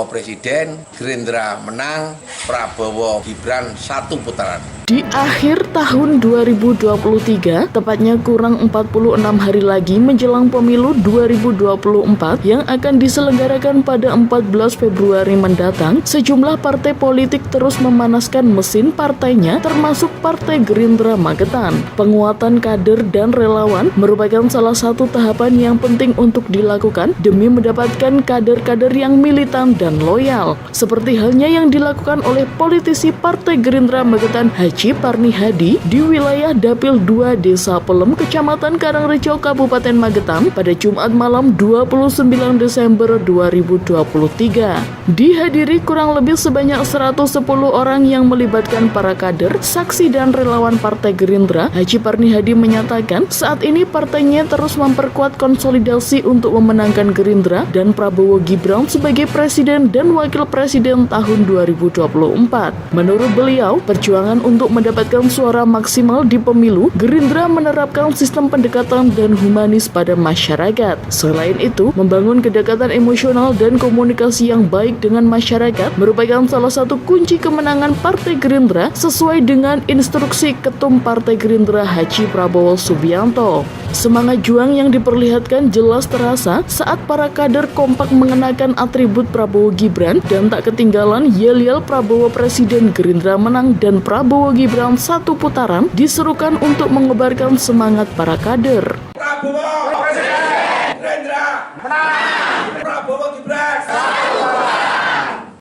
Prabowo Presiden, Gerindra menang, Prabowo Gibran 1 putaran. Di akhir tahun 2023, tepatnya kurang 46 hari lagi menjelang pemilu 2024 yang akan diselenggarakan pada 14 Februari mendatang, sejumlah partai politik terus memanaskan mesin partainya termasuk Partai Gerindra Magetan. Penguatan kader dan relawan merupakan salah satu tahapan yang penting untuk dilakukan demi mendapatkan kader-kader yang militan dan loyal. Seperti halnya yang dilakukan oleh politisi Partai Gerindra Magetan Haji Parni Hadi di wilayah Dapil 2 Desa Pelem, Kecamatan Karangrejo, Kabupaten Magetan pada Jumat malam 29 Desember 2023. Dihadiri kurang lebih sebanyak 110 orang yang melibatkan para kader, saksi dan relawan Partai Gerindra. Haji Parni Hadi menyatakan saat ini partainya terus memperkuat konsolidasi untuk memenangkan Gerindra dan Prabowo Gibran sebagai Presiden dan Wakil Presiden tahun 2024. Menurut beliau, perjuangan untuk mendapatkan suara maksimal di pemilu, Gerindra menerapkan sistem pendekatan dan humanis pada masyarakat. Selain itu, membangun kedekatan emosional dan komunikasi yang baik dengan masyarakat merupakan salah satu kunci kemenangan Partai Gerindra sesuai dengan instruksi Ketum Partai Gerindra Haji Prabowo Subianto. Semangat juang yang diperlihatkan jelas terasa saat para kader kompak mengenakan atribut Prabowo Gibran dan tak ketinggalan yel-yel Prabowo Presiden Gerindra menang dan Prabowo Gibran 1 putaran diserukan untuk mengobarkan semangat para kader. Prabowo Presiden, Gerindra menang, Prabowo Gibran 1 putaran.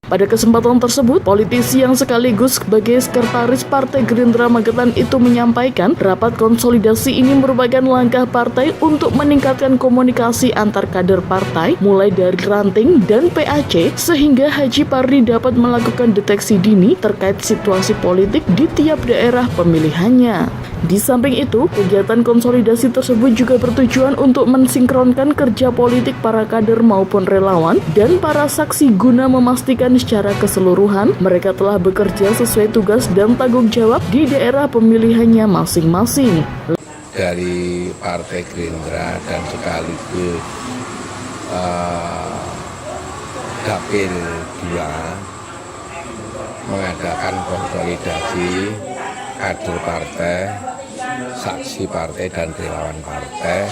Pada kesempatan tersebut, politisi yang sekaligus sebagai sekretaris Partai Gerindra Magetan itu menyampaikan rapat konsolidasi ini merupakan langkah partai untuk meningkatkan komunikasi antar kader partai mulai dari ranting dan PAC sehingga Haji Parni dapat melakukan deteksi dini terkait situasi politik di tiap daerah pemilihannya. Di samping itu, kegiatan konsolidasi tersebut juga bertujuan untuk mensinkronkan kerja politik para kader maupun relawan dan para saksi guna memastikan secara keseluruhan mereka telah bekerja sesuai tugas dan tanggung jawab di daerah pemilihannya masing-masing. Dari Partai Gerindra dan sekaligus Dapil 2 mengadakan konsolidasi kader partai, saksi partai dan relawan partai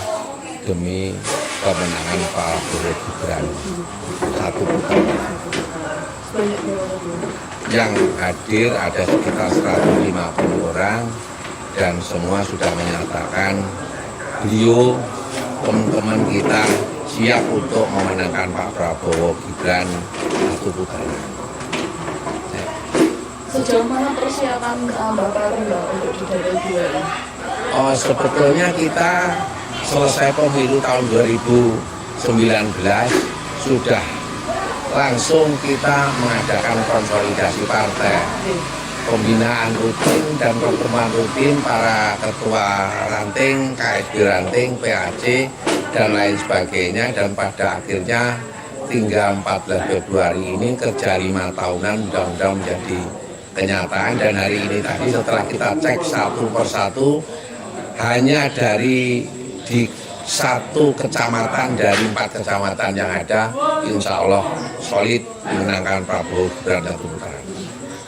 demi kemenangan Prabowo Gibran 1 putaran. Yang hadir ada sekitar 150 orang dan semua sudah menyatakan beliau, teman-teman kita siap untuk memenangkan Pak Prabowo Gibran 1 putaran. Sejauh mana persiapan Bapak untuk di Dapil 2 ini? Sebetulnya kita selesai pemilu tahun 2019 sudah langsung kita mengadakan konsolidasi partai, pembinaan rutin dan pertemuan rutin para ketua ranting, KSB ranting, PAC dan lain sebagainya, dan pada akhirnya tinggal 14 Februari ini kerja 5 tahunan mudah-mudahan menjadi kenyataan. Dan hari ini tadi setelah kita cek satu persatu, hanya dari di 1 kecamatan dari 4 kecamatan yang ada, insya Allah solid menangkan Prabowo Gibran 1 putaran.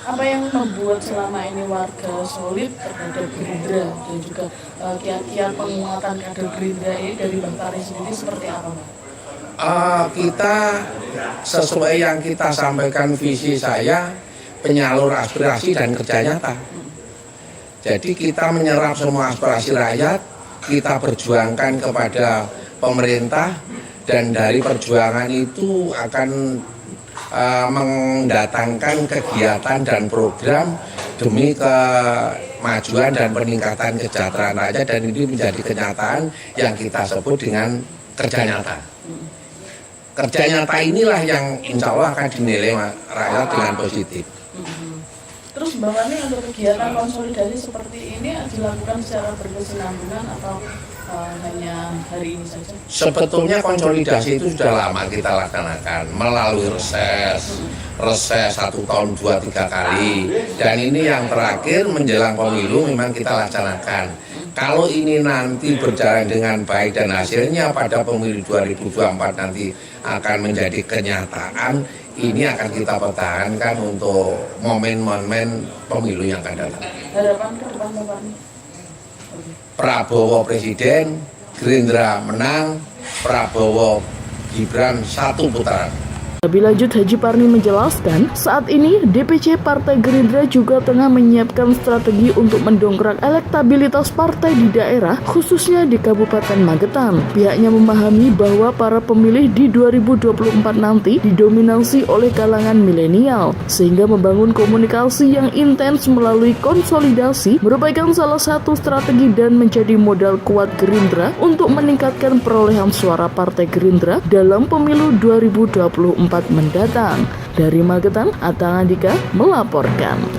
Apa yang membuat selama ini warga solid terhadap Gerindra dan juga kiat-kiat penguatan kader Gerindra ini dari Bang Parni sendiri seperti apa, Bang? Kita sesuai yang kita sampaikan, visi saya penyalur aspirasi dan kerja nyata. Jadi kita menyerap semua aspirasi rakyat, kita perjuangkan kepada pemerintah, dan dari perjuangan itu akan mendatangkan kegiatan dan program demi kemajuan dan peningkatan kesejahteraan rakyat, dan ini menjadi kenyataan yang kita sebut dengan kerja nyata. Kerja nyata inilah yang insya Allah akan dinilai rakyat dengan positif. Terus Bang Parni untuk kegiatan konsolidasi seperti ini dilakukan secara berkesinambungan atau hanya hari ini saja? Sebetulnya konsolidasi itu sudah lama kita laksanakan melalui reses 1 tahun 2-3 kali, dan ini yang terakhir menjelang pemilu memang kita laksanakan. Kalau ini nanti berjalan dengan baik dan hasilnya pada pemilu 2024 nanti akan menjadi kenyataan, ini akan kita pertahankan untuk momen-momen pemilu yang akan datang. Harapan ke depan Pak? Prabowo Presiden, Gerindra menang, Prabowo Gibran 1 putaran. Lebih lanjut, Haji Parni menjelaskan, saat ini DPC Partai Gerindra juga tengah menyiapkan strategi untuk mendongkrak elektabilitas partai di daerah, khususnya di Kabupaten Magetan. Pihaknya memahami bahwa para pemilih di 2024 nanti didominasi oleh kalangan milenial, sehingga membangun komunikasi yang intens melalui konsolidasi merupakan salah satu strategi dan menjadi modal kuat Gerindra untuk meningkatkan perolehan suara Partai Gerindra dalam pemilu 2024 mendatang. Dari Magetan, Atang Andika melaporkan.